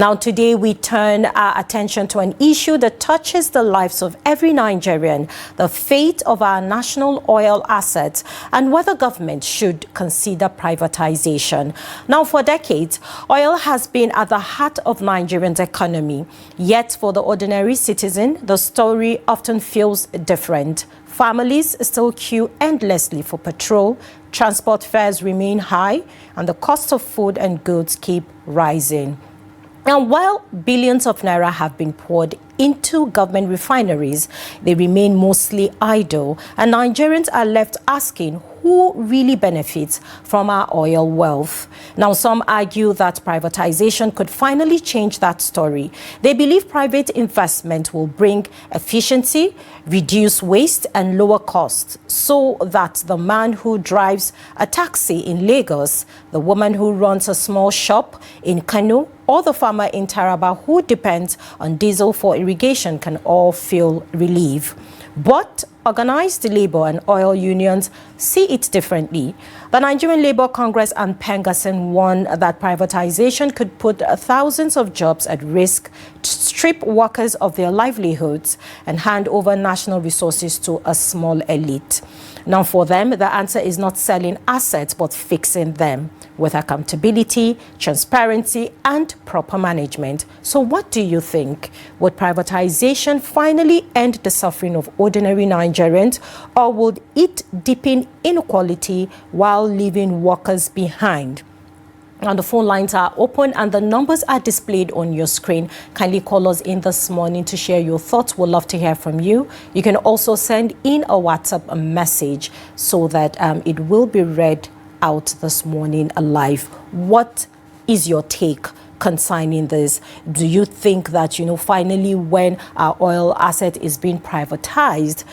Now, today we turn our attention to an issue that touches the lives of every Nigerian, the fate of our national oil assets and whether government should consider privatization. Now, for decades, oil has been at the heart of Nigerians' economy. Yet, for the ordinary citizen, the story often feels different. Families still queue endlessly for petrol, transport fares remain high, and the cost of food and goods keep rising. Now, while billions of naira have been poured into government refineries, they remain mostly idle, and Nigerians are left asking who really benefits from our oil wealth. Now, some argue that privatization could finally change that story. They believe private investment will bring efficiency, reduce waste, and lower costs, so that the man who drives a taxi in Lagos, the woman who runs a small shop in Kano, or the farmer in Taraba who depends on diesel for irrigation can all feel relief. But organized labor and oil unions see it differently. The Nigerian Labour Congress and Pengasin warn that privatization could put thousands of jobs at risk, strip workers of their livelihoods, and hand over national resources to a small elite. Now, for them, the answer is not selling assets, but fixing them with accountability, transparency, and proper management. So what do you think? Would privatization finally end the suffering of ordinary Nigerians, or would it deepen inequality while leaving workers behind? And the phone lines are open and the numbers are displayed on your screen. Kindly call us in this morning to share your thoughts. We'd love to hear from you. You can also send in a WhatsApp message so that it will be read out this morning live. What is your take concerning this? Do you think that, finally when our oil asset is being privatized,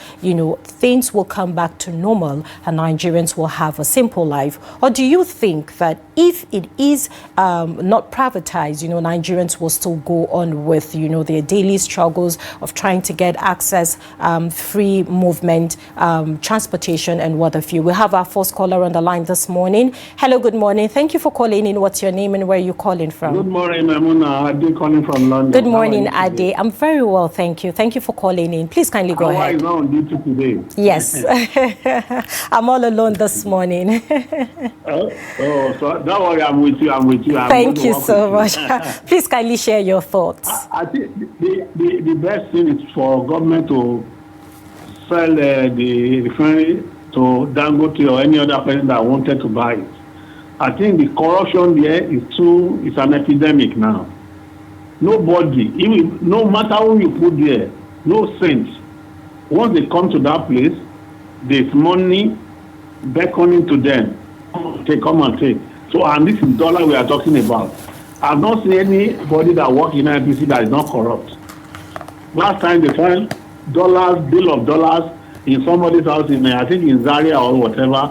things will come back to normal and Nigerians will have a simple life? Or do you think that if it is not privatized, Nigerians will still go on with, their daily struggles of trying to get access, free movement, transportation, and what have you? We have our first caller on the line this morning. Hello, good morning. Thank you for calling in. What's your name and where are you calling from? Good morning, Maimuna. Ade calling from London. Good morning, Ade. I'm very well, thank you. Thank you for calling in. Please kindly go ahead. How are you on duty today? Yes. I'm all alone this morning. So don't worry, I'm with you. Thank you so much. Please kindly share your thoughts. I think the best thing is for government to sell the refinery to Dangote or any other person that wanted to buy it. I think the corruption there is an epidemic now. Nobody, even no matter who you put there, no sense. Once they come to that place, there's money beckoning to them. They come and take. So, and this is dollar we are talking about. I've not seen anybody that works in IPC that is not corrupt. Last time they found bill of dollars in somebody's house I think in Zaria or whatever,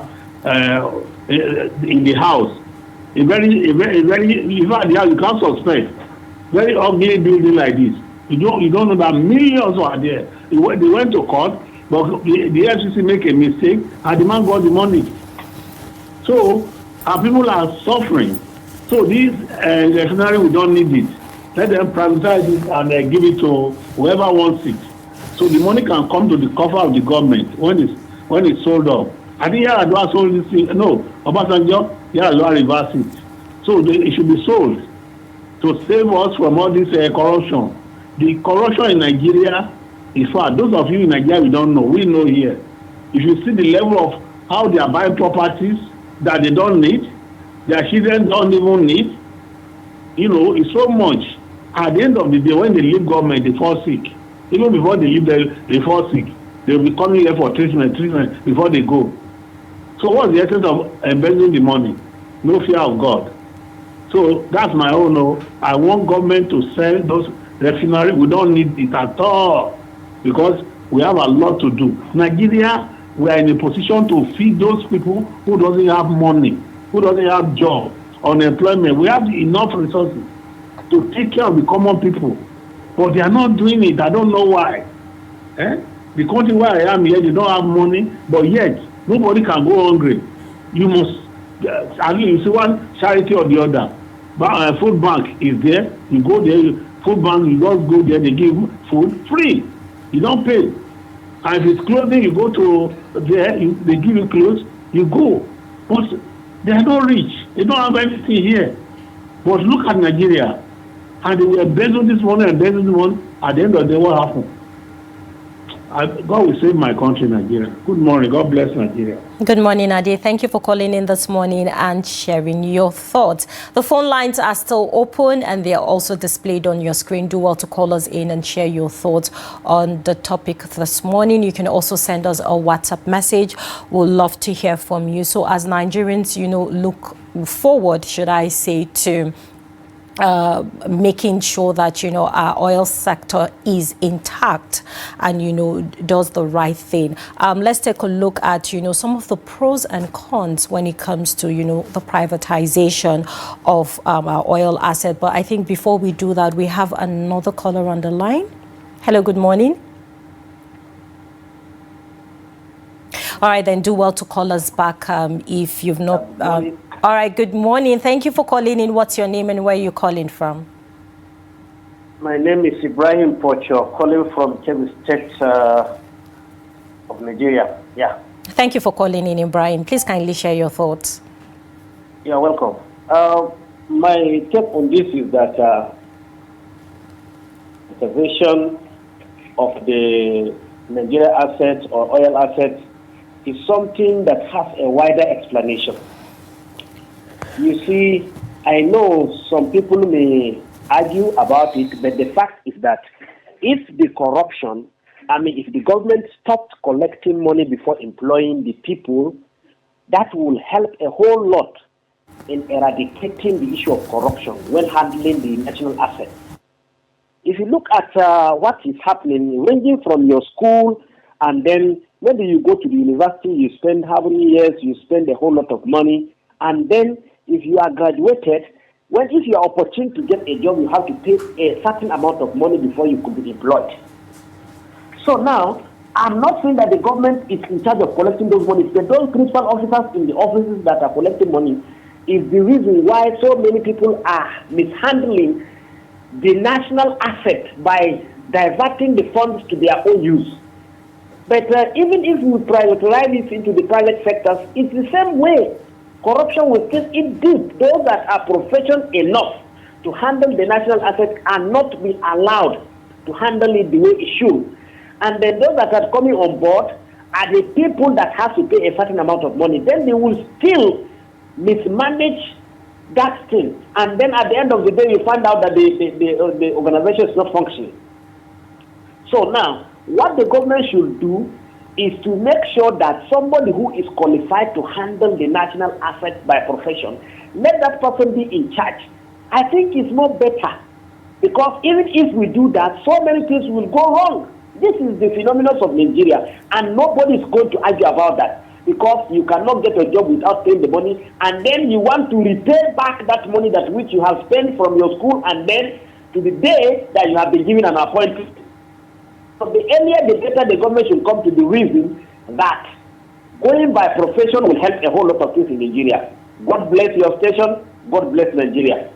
in the house. In fact, you can't suspect. Very ugly building like this. You don't know that millions are there. They went to court, but the FCC make a mistake and the man got the money. So our people are suffering. So this refinery, we don't need it. Let them privatize it and give it to whoever wants it. So the money can come to the coffers of the government when it's sold off. I think Yaradua sold this thing. No, Obasanjo, Yaradua reversed it. So it should be sold to save us from all this corruption. The corruption in Nigeria is far. Those of you in Nigeria, we don't know. We know here. If you see the level of how they are buying properties that they don't need, their children don't even need, it's so much. At the end of the day, when they leave government, they fall sick. Even before they leave, they fall sick. They'll be coming here for treatment before they go. So what's the essence of embezzling the money? No fear of God. So that's my own. No. I want government to sell those refineries. We don't need it at all because we have a lot to do. Nigeria, we are in a position to feed those people who doesn't have money, who doesn't have job, unemployment. We have enough resources to take care of the common people, but they are not doing it. I don't know why. The country where I am here, they don't have money, but yet nobody can go hungry. You must, you see one charity or the other. food bank is there. You go there, food bank, you just go there, they give food free. You don't pay. And if it's clothing, you go to there, they give you clothes, you go. But they are not rich. They don't have anything here. But look at Nigeria. And they were embezzling this one and embezzling this one. At the end of the day, what happened? God will save my country, Nigeria. Good morning. God bless Nigeria. Good morning, Ade. Thank you for calling in this morning and sharing your thoughts. The phone lines are still open and they are also displayed on your screen. Do well to call us in and share your thoughts on the topic this morning. You can also send us a WhatsApp message. We'd love to hear from you. So as Nigerians, look forward, should I say, to making sure that our oil sector is intact and does the right thing. Let's take a look at some of the pros and cons when it comes to the privatization of our oil asset. But I think before we do that, we have another caller on the line. Hello, good morning. All right, then do well to call us back if you've not. All right, good morning. Thank you for calling in. What's your name and where are you calling from? My name is Ibrahim Pocho, calling from Kebbi State of Nigeria. Yeah. Thank you for calling in, Ibrahim. Please kindly share your thoughts. You're welcome. My take on this is that preservation of the Nigeria assets or oil assets is something that has a wider explanation. You see, I know some people may argue about it, but the fact is that if the government stopped collecting money before employing the people, that will help a whole lot in eradicating the issue of corruption when handling the national assets. If you look at what is happening, ranging from your school, and then maybe you go to the university, you spend how many years, you spend a whole lot of money, and then if you are graduated, if you are opportune to get a job, you have to pay a certain amount of money before you could be employed. So now, I'm not saying that the government is in charge of collecting those monies, but those principal officers in the offices that are collecting money is the reason why so many people are mishandling the national asset by diverting the funds to their own use. But even if we privatize it into the private sectors, it's the same way. Corruption will still eat deep. Those that are professional enough to handle the national asset are not be allowed to handle it the way it should. And then those that are coming on board are the people that have to pay a certain amount of money. Then they will still mismanage that thing. And then at the end of the day, you find out that the organization is not functioning. So now, what the government should do is to make sure that somebody who is qualified to handle the national asset by profession, let that person be in charge. I think it's more better, because even if we do that, so many things will go wrong. This is the phenomenon of Nigeria, and nobody is going to argue about that, because you cannot get a job without paying the money, and then you want to repay back that money that which you have spent from your school, and then to the day that you have been given an appointment. So the earlier the better, the government should come to the reason that going by profession will help a whole lot of things in Nigeria. God bless your station. God bless Nigeria.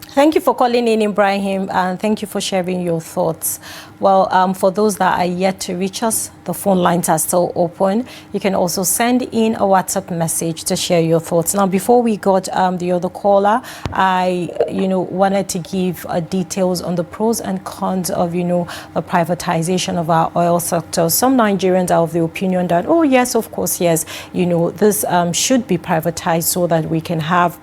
Thank you for calling in, Ibrahim, and thank you for sharing your thoughts. Well, for those that are yet to reach us, the phone lines are still open. You can also send in a WhatsApp message to share your thoughts. Now, before we got the other caller, I, wanted to give details on the pros and cons of, the privatization of our oil sector. Some Nigerians are of the opinion that, oh, yes, of course, yes, this should be privatized so that we can have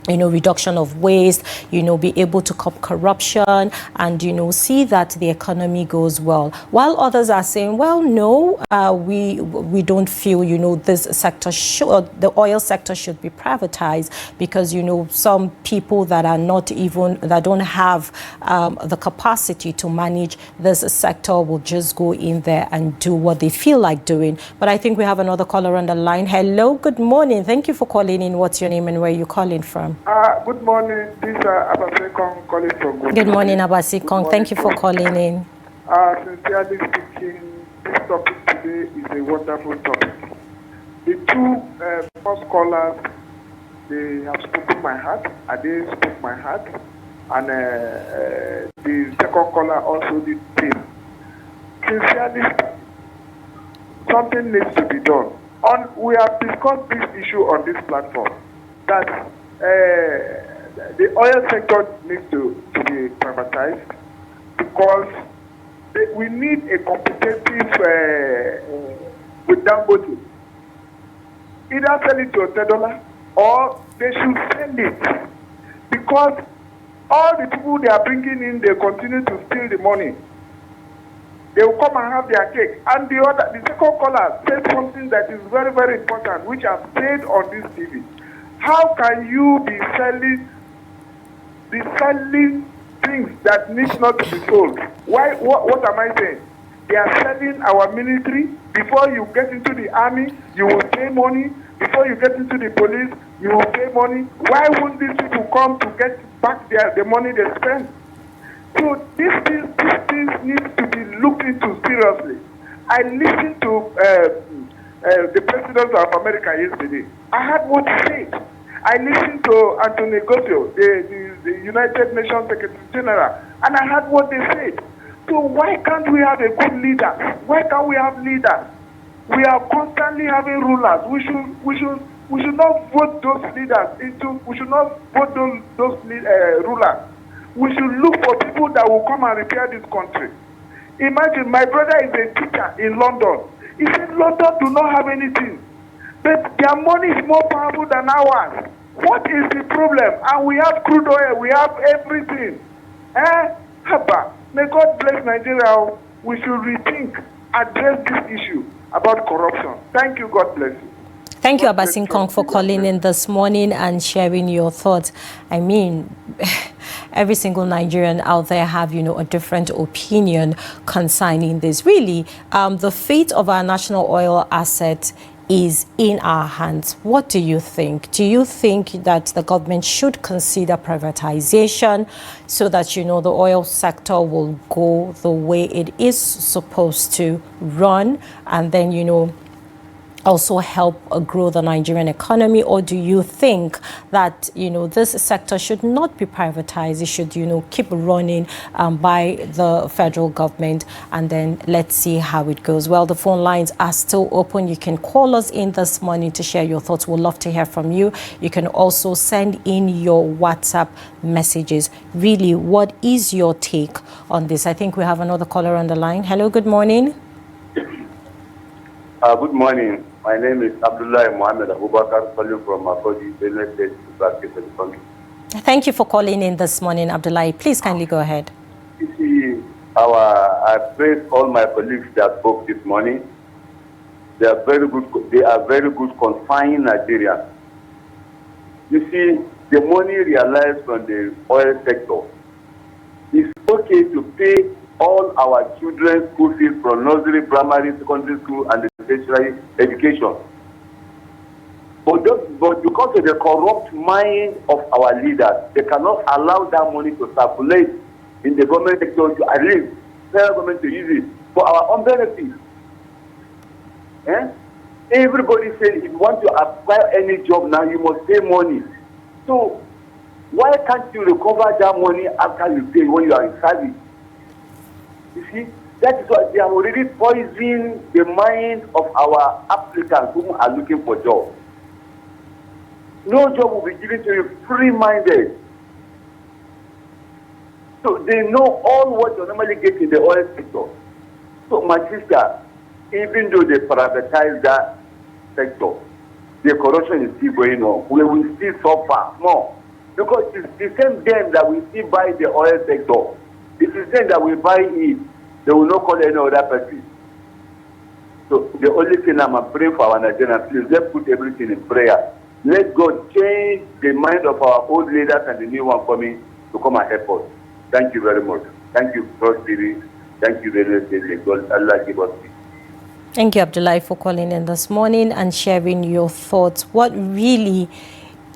reduction of waste, be able to curb corruption and, see that the economy goes well. While others are saying, well, no, we don't feel, this sector should, the oil sector should be privatized because, some people that are not even, that don't have the capacity to manage this sector will just go in there and do what they feel like doing. But I think we have another caller on the line. Hello, good morning. Thank you for calling in. What's your name and where are you calling from? Good morning. This is Abasekong calling from Good morning, Abasekong. Thank you for calling in. Sincerely speaking, this topic today is a wonderful topic. The two first callers, they have spoken my heart, and they spoke my heart, and the second caller also did same. Sincerely, something needs to be done. We have discussed this issue on this platform, that the oil sector needs to be privatized, because we need a competitive with Dangote. Either sell it to $10 or they should sell it, because all the people they are bringing in, they continue to steal the money. They will come and have their cake. And the second caller said something that is very, very important, which I've said on this TV. How can you be selling things that need not to be sold? Why? What am I saying? They are selling our military. Before you get into the army, you will pay money. Before you get into the police, you will pay money. Why won't these people come to get back the money they spend? So these things need to be looked into seriously. I listened to the President of America yesterday. I heard what he said. I listened to Antonio Guterres, the United Nations Secretary General, and I heard what they said. So why can't we have a good leader? Why can't we have leaders? We are constantly having rulers. We should not vote those leaders into. We should not vote those rulers. We should look for people that will come and repair this country. Imagine, my brother is a teacher in London. He said London do not have anything, but their money is more powerful than ours. What is the problem? And we have crude oil, we have everything. Haba, may God bless Nigeria. We should rethink, address this issue about corruption. Thank you, God bless you. Thank you, Abasin Kong, for calling in this morning and sharing your thoughts. I mean, every single Nigerian out there have, a different opinion concerning this. Really, the fate of our national oil asset is in our hands. What do you think? Do you think that the government should consider privatization so that, the oil sector will go the way it is supposed to run, and then, also help grow the Nigerian economy? Or do you think that, this sector should not be privatized? It should, keep running by the federal government, and then let's see how it goes. Well, the phone lines are still open. You can call us in this morning to share your thoughts. We'd love to hear from you. You can also send in your WhatsApp messages. Really, what is your take on this? I think we have another caller on the line. Hello, good morning. Good morning. My name is Abdullah Mohammed Abubakar, calling from Makodi, Benue State, Thank you for calling in this morning, Abdullah. Please kindly go ahead. You see, I praise all my colleagues that spoke this morning. They are very good. They are very good confined Nigerians. You see, the money realized from the oil sector is okay to pay all our children's school fees from nursery, primary, secondary school, and tertiary education. But because of the corrupt mind of our leaders, they cannot allow that money to circulate in the government sector, to at least tell government to use it for our own benefit. Everybody says if you want to acquire any job now, you must pay money. So why can't you recover that money after you pay when you are in service? You see, that is why they have already poisoned the mind of our applicants who are looking for jobs. No job will be given to you free-minded. So they know all what you normally get in the oil sector. So my sister, even though they privatize that sector, the corruption is still going on. We will still suffer more. Because it's the same them that we still buy the oil sector. It is them that we buy it. They will not call any other person. So the only thing I'm praying for our Nigerians, please, let's put everything in prayer. Let God change the mind of our old leaders and the new one coming to come and help us. Thank you very much. Thank you, Trust TV. Thank you very much. God, Allah give us peace. Thank you, Abdullah, for calling in this morning and sharing your thoughts. What really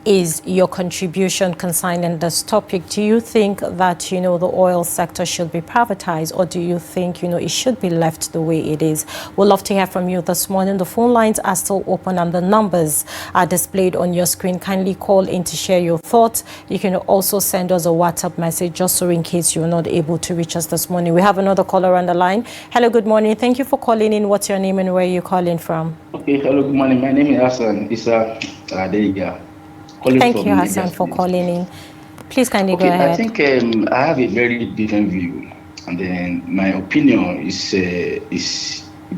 is your contribution concerning this topic? Do you think that, the oil sector should be privatized, or do you think, it should be left the way it is? We'd love to hear from you this morning. The phone lines are still open and the numbers are displayed on your screen. Kindly call in to share your thoughts. You can also send us a WhatsApp message just so in case you're not able to reach us this morning. We have another caller on the line. Hello, good morning. Thank you for calling in. What's your name and where are you calling from? Okay, hello, good morning. My name is Hassan. There you go. Thank you, Hassan, for calling in. Please kindly go ahead. I think I have a very different view, and then my opinion is a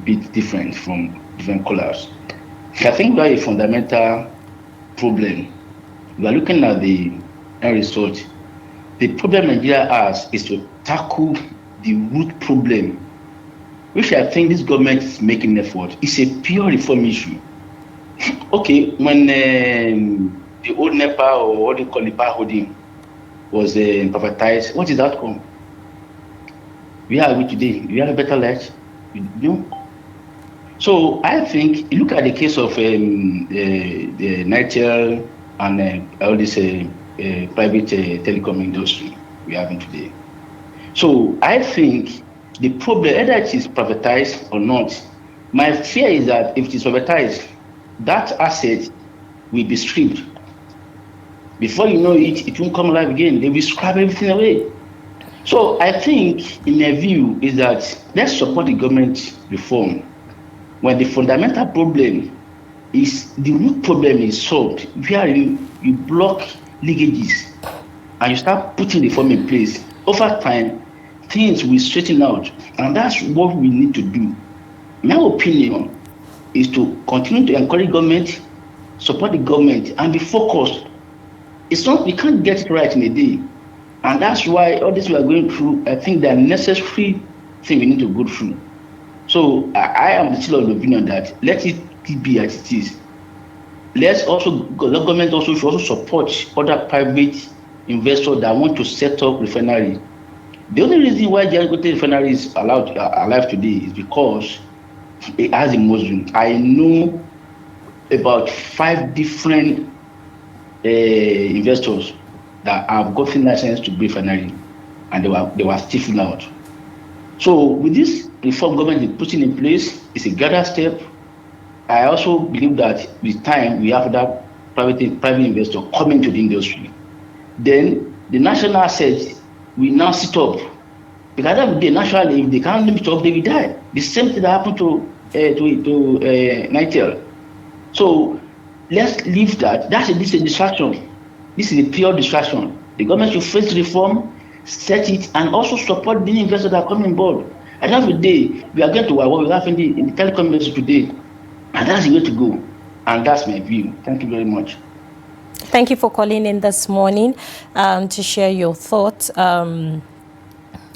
bit different from different callers. I think we have a fundamental problem. We are looking at the end result. The problem Nigeria has is to tackle the root problem, which I think this government is making effort. It's a pure reform issue. Okay, when the old NEPA, or what they call NEPA holding, was privatized, what is the outcome? Where are we today? We have a better life. So I think, you look at the case of the Nitel and all this private telecom industry we are having today. So I think the problem, whether it is privatized or not, my fear is that if it is privatized, that asset will be stripped. Before you know it, it won't come alive again. They will scrap everything away. So I think, in my view, is that let's support the government reform when the fundamental problem is, the root problem is solved, where you block leakages and you start putting the reform in place. Over time, things will straighten out, and that's what we need to do. My opinion is to continue to encourage government, support the government, and be focused. It's not, we can't get it right in a day. And that's why all this we are going through, I think the necessary thing we need to go through. So I am still of the opinion that let it be as it is. Let's also, the government also should also support other private investors that want to set up refinery. The only reason why Dangote refinery is alive today is because it has a mushroom. I know about 5 different investors that have gotten license to build refinery, and they were stifled out. So with this reform government is putting in place, it's a gathered step. I also believe that with time we have that private investor coming to the industry. Then the national assets will now sit up. Because at the day, naturally, if they can't limit up, they will die. The same thing that happened to Nitel. So let's leave that. This is a distraction. This is a pure distraction. The government should face reform, set it, and also support the investors that are coming on board. At the end of the day, we are going to what we have in the telecom industry today, and that's the way to go. And that's my view. Thank you very much. Thank you for calling in this morning to share your thoughts.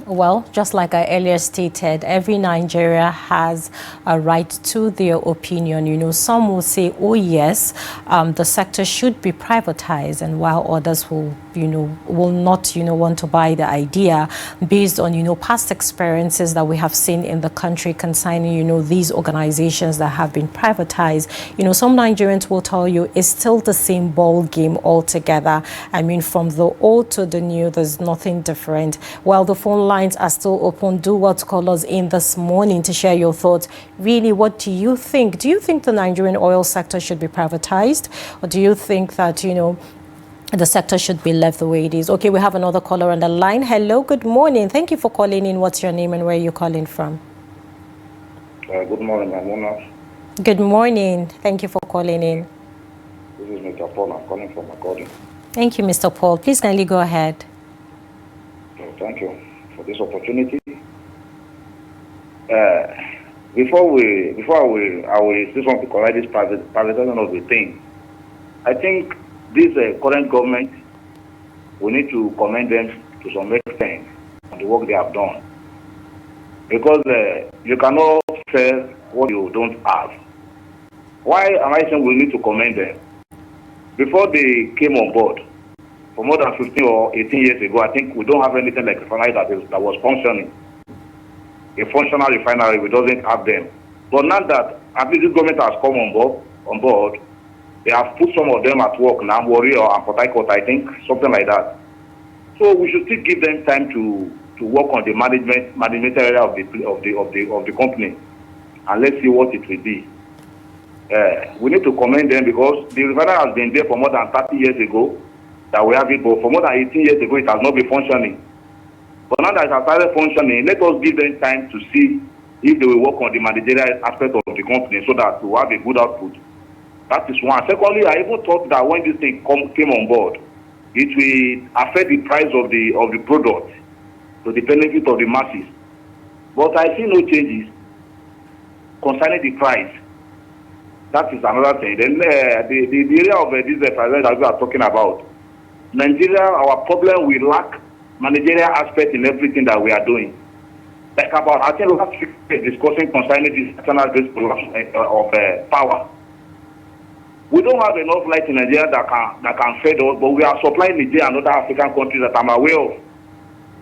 Well, just like I earlier stated, every Nigeria has a right to their opinion. Some will say, oh yes, the sector should be privatized, and while others will not, want to buy the idea based on, past experiences that we have seen in the country concerning, these organizations that have been privatized. Some Nigerians will tell you it's still the same ball game altogether. I mean, from the old to the new, there's nothing different. While the phone lines are still open, do what's call us in this morning to share your thoughts. Really, what do you think? Do you think the Nigerian oil sector should be privatized? Or do you think that, the sector should be left the way it is? Okay, we have another caller on the line. Hello, good morning. Thank you for calling in. What's your name and where are you calling from? Good morning, Maimuna. Good morning. Thank you for calling in. This is Mr. Paul. I'm calling from Magudu. Thank you, Mr. Paul. Please kindly go ahead. Thank you for this opportunity. Before I will just want to correct this privatization of the thing. I think this current government, we need to commend them to some extent on the work they have done. Because you cannot sell what you don't have. Why am I saying we need to commend them? Before they came on board, for more than 15 or 18 years ago, I think we don't have anything like refinery that was functioning. A functional refinery, we doesn't have them. But now that at least this government has come on board, They have put some of them at work now, Warrior and Port Harcourt, I think, something like that. So we should still give them time to work on the management area of the company, and let's see what it will be. We need to commend them because the refinery has been there for more than 30 years ago that we have it, but for more than 18 years ago it has not been functioning. But now that it has started functioning, let us give them time to see if they will work on the managerial aspect of the company so that we will have a good output. That is one. Secondly, I even thought that when this thing came on board, it will affect the price of the product to the benefit of the masses. But I see no changes concerning the price. That is another thing. Then the area of this price that we are talking about, Nigeria, our problem, we lack managerial aspect in everything that we are doing. Like about, I think last week we were discussing concerning this national grid of power. We don't have enough light in Nigeria that can feed us, but we are supplying Nigeria and other African countries that I'm aware of.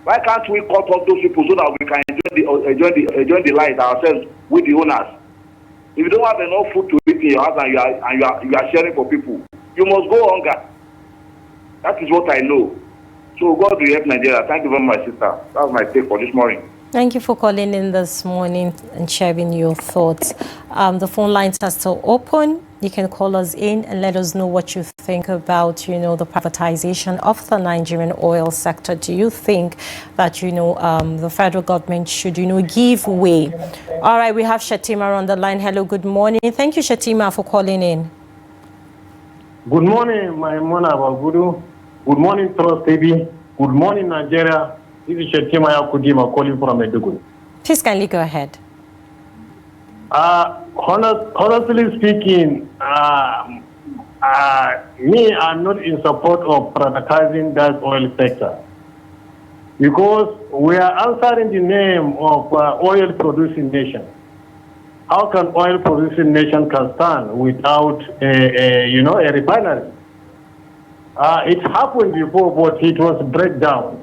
Why can't we cut off those people so that we can enjoy the light ourselves with the owners? If you don't have enough food to eat in your house and you are sharing for people, you must go hunger. That is what I know. So God will help Nigeria. Thank you very much, sister. That was my take for this morning. Thank you for calling in this morning and sharing your thoughts. The phone lines are still open. You can call us in and let us know what you think about, the privatization of the Nigerian oil sector. Do you think that, the federal government should, give way? All right, we have Shatima on the line. Hello, good morning. Thank you, Shatima, for calling in. Good morning, Maimuna Bagudu. Good morning, Trust TV. Good morning, Nigeria. This is Shatima Yakudima calling from Maiduguri. Please kindly go ahead. Honestly speaking, me, I'm not in support of privatizing that oil sector because we are answering the name of oil producing nation. How can oil producing nation can stand without a refinery? It happened before, but it was breakdown.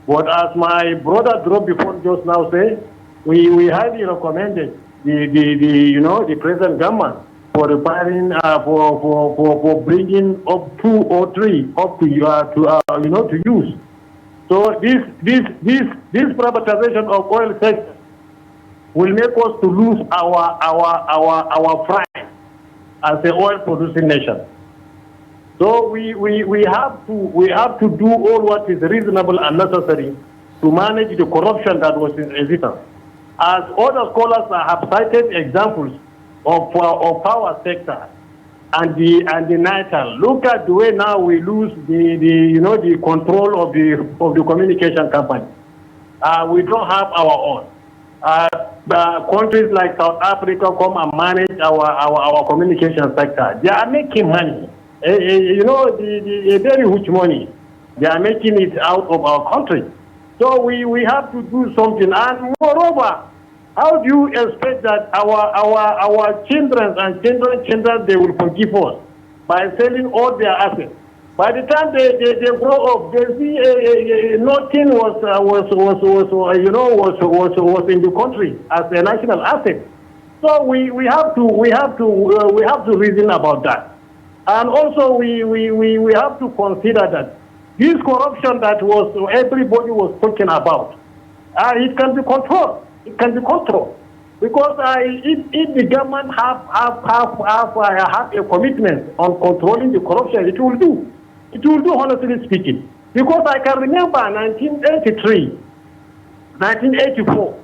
But as my brother dropped before just now say, we highly recommended the present government for repairing for bringing up 2 or 3 up to use. So this privatization of oil sector will make us to lose our pride as an oil producing nation. So we have to do all what is reasonable and necessary to manage the corruption that was in existence. As other scholars have cited examples of power sector and the NITAL. Look at the way now we lose the control of the communication company. We don't have our own. Countries like South Africa come and manage our communication sector. They are making money. A very huge money. They are making it out of our country. So we have to do something. And moreover, how do you expect that our children and children they will forgive us by selling all their assets? By the time they grow up, they see nothing was in the country as a national asset. So we have to reason about that. And also we have to consider that this corruption that everybody was talking about, it can be controlled. It can be controlled because if the government have a commitment on controlling the corruption, it will do. It will do, honestly speaking. Because I can remember 1983, 1984,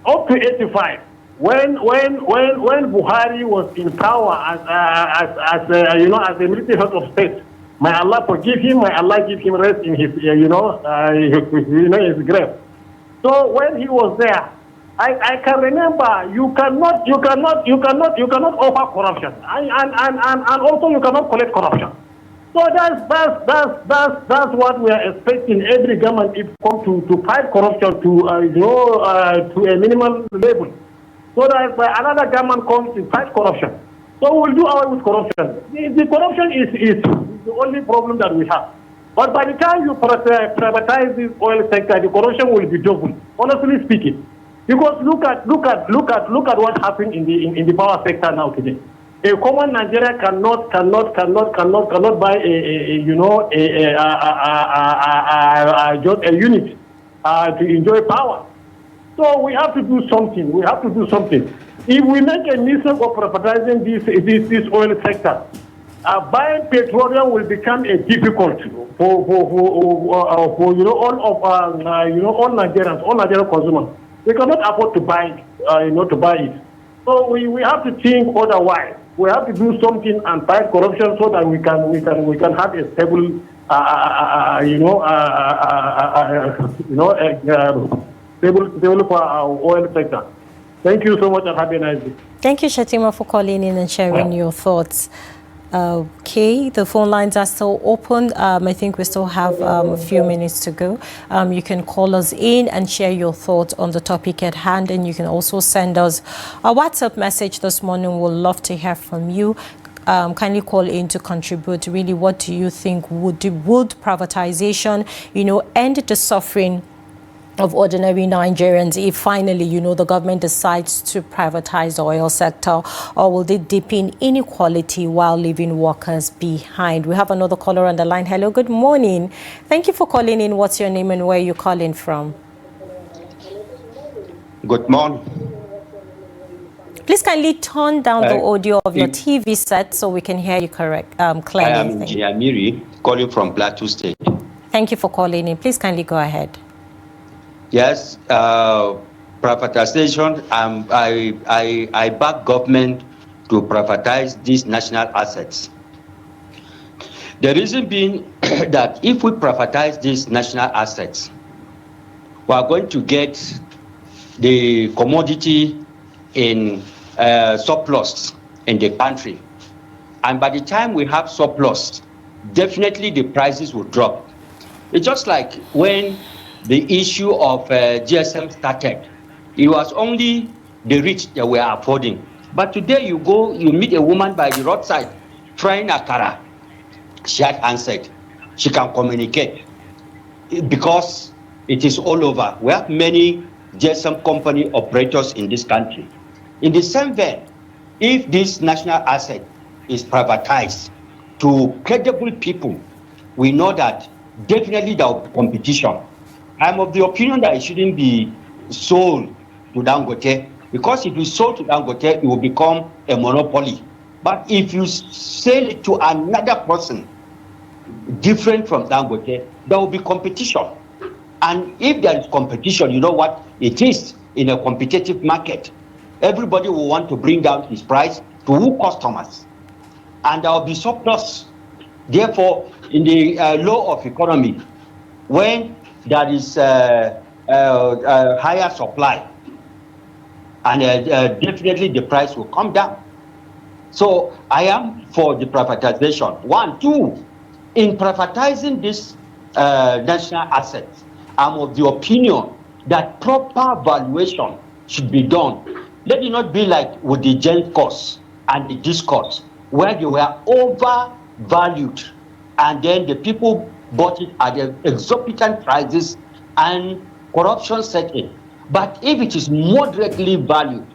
up to 85. When Buhari was in power as a military head of state, may Allah forgive him, may Allah give him rest in his his grave. So when he was there, I can remember you cannot offer corruption, and also you cannot collect corruption. So that's what we are expecting every government if come to fight corruption to a minimal level. So that when another government comes to fight corruption, so we'll do away with corruption. The corruption is the only problem that we have. But by the time you privatize this oil sector, the corruption will be double. Honestly speaking, because look at what happened in the power sector now today. A common Nigerian cannot buy just a unit to enjoy power. So we have to do something. We have to do something. If we make a mistake of privatizing this oil sector, buying petroleum will become a difficult for all Nigerians, all Nigerian consumers. They cannot afford to buy it. So we have to think otherwise. We have to do something and fight corruption so that we can have a stable stable for our oil sector. Thank you so much and have a nice day. Thank you, Shatima, for calling in and sharing your thoughts. Okay, the phone lines are still open. I think we still have a few minutes to go. You can call us in and share your thoughts on the topic at hand, and you can also send us a WhatsApp message this morning. We'll love to hear from you. Kindly call in to contribute. Really, what do you think? Would privatization, end the suffering of ordinary Nigerians if finally, the government decides to privatize the oil sector, or will they deepen inequality while leaving workers behind? We have another caller on the line. Hello, good morning. Thank you for calling in. What's your name and where are you calling from? Good morning. Please kindly turn down the audio of your TV set so we can hear you clearly. I am Engineer Miri, calling from Plateau State. Thank you for calling in. Please kindly go ahead. Yes, privatization. I back government to privatize these national assets. The reason being that if we privatize these national assets, we are going to get the commodity in surplus in the country. And by the time we have surplus, definitely the prices will drop. It's just like when the issue of GSM started. It was only the rich that were affording. But today you meet a woman by the roadside trying akara. She had answered. She can communicate because it is all over. We have many GSM company operators in this country. In the same vein, if this national asset is privatized to credible people, we know that definitely there will be competition. I'm of the opinion that it shouldn't be sold to Dangote, because if you sold to Dangote, it will become a monopoly. But if you sell it to another person different from Dangote, there will be competition. And if there is competition, you know what it is in a competitive market. Everybody will want to bring down his price to woo customers, and there will be surplus. Therefore, in the law of economy, when there is higher supply, and definitely the price will come down. So I am for the privatization. 1, 2, in privatizing this national assets, I'm of the opinion that proper valuation should be done. Let it not be like with the gen cost and the discourse, where they were overvalued, and then the people bought it at exorbitant prices and corruption set in. But if it is moderately valued,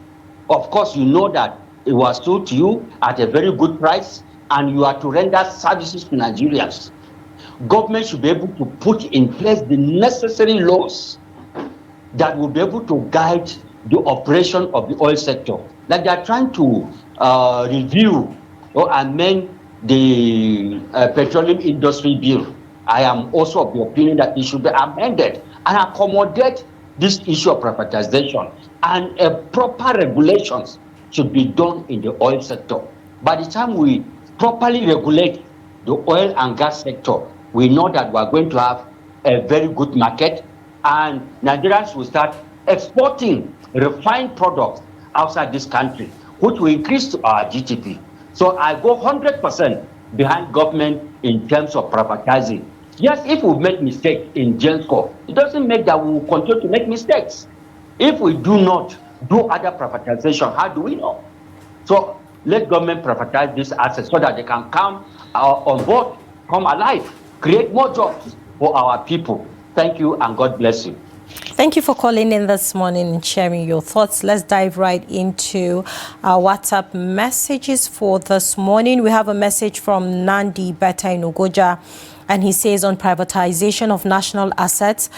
of course you know that it was sold to you at a very good price and you are to render services to Nigerians. Government should be able to put in place the necessary laws that will be able to guide the operation of the oil sector. Like they are trying to review or amend the petroleum industry bill. I am also of the opinion that it should be amended and accommodate this issue of privatization, and proper regulations should be done in the oil sector. By the time we properly regulate the oil and gas sector, we know that we are going to have a very good market, and Nigerians will start exporting refined products outside this country, which will increase our GDP. So I go 100% behind government in terms of privatizing. Yes, if we make mistakes in Genco, it doesn't make that we will continue to make mistakes. If we do not do other privatization, how do we know? So let government privatize these assets so that they can come on board, come alive, create more jobs for our people. Thank you and God bless you. Thank you for calling in this morning and sharing your thoughts. Let's dive right into our WhatsApp messages for this morning. We have a message from Nandi Beta in Ogoja, and he says on privatization of national assets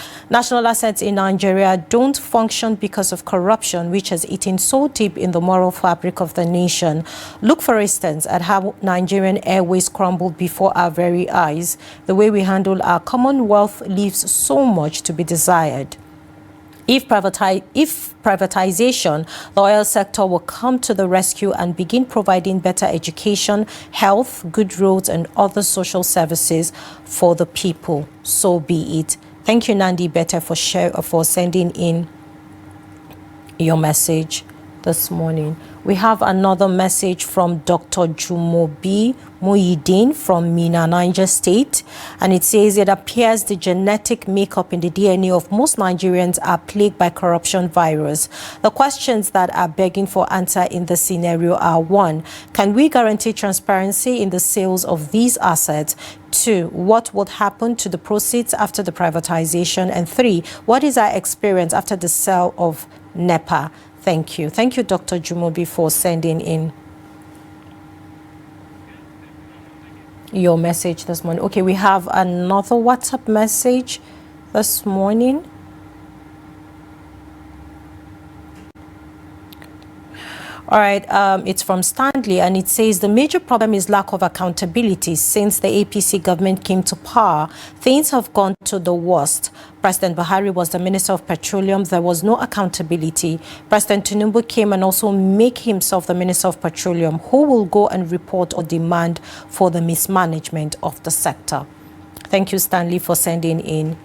in Nigeria don't function because of corruption, which has eaten so deep in the moral fabric of the nation. Look, for instance, at how Nigerian Airways crumbled before our very eyes. The way we handle our commonwealth leaves so much to be desired. If privatization, the oil sector will come to the rescue and begin providing better education, health, good roads, and other social services for the people. So be it. Thank you, Nandi Beta, for sending in your message this morning. We have another message from Dr. Jumobi Muhyiddin from Mina, Niger State, and it says it appears the genetic makeup in the DNA of most Nigerians are plagued by corruption virus. The questions that are begging for answer in this scenario are: 1, can we guarantee transparency in the sales of these assets? 2, what would happen to the proceeds after the privatization? And 3, what is our experience after the sale of NEPA? Thank you. Thank you, Dr. Jumobi, for sending in your message this morning. Okay, we have another WhatsApp message this morning. All right, it's from Stanley, and it says the major problem is lack of accountability. Since the APC government came to power, things have gone to the worst. President Buhari was the Minister of Petroleum. There was no accountability. President Tinubu came and also made himself the Minister of Petroleum. Who will go and report or demand for the mismanagement of the sector? Thank you, Stanley, for sending in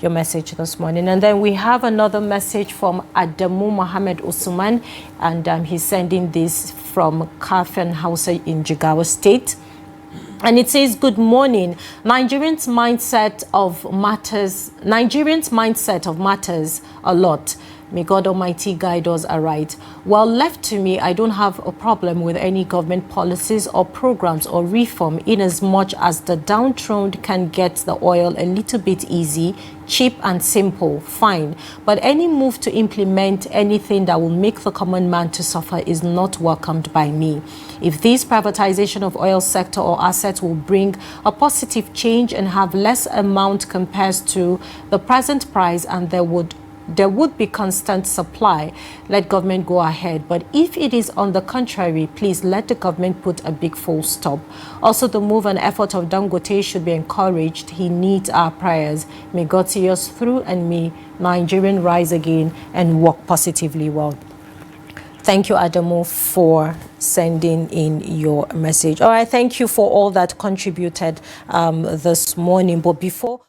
your message this morning. And then we have another message from Adamu Mohammed Usman, and he's sending this from Kafan Hausa in Jigawa State. And it says, good morning. Nigerians' mindset of matters a lot. May God Almighty guide us aright. Well, left to me, I don't have a problem with any government policies or programs or reform, in as much as the downtrodden can get the oil a little bit easy, cheap and simple, fine. But any move to implement anything that will make the common man to suffer is not welcomed by me. If this privatization of oil sector or assets will bring a positive change and have less amount compared to the present price, and there would be constant supply, let government go ahead. But if it is on the contrary, please let the government put a big full stop. Also, the move and effort of Dangote should be encouraged. He needs our prayers. May God see us through, and may Nigerian rise again and work positively well. Thank you, Adamu, for sending in your message. All right, thank you for all that contributed this morning. But before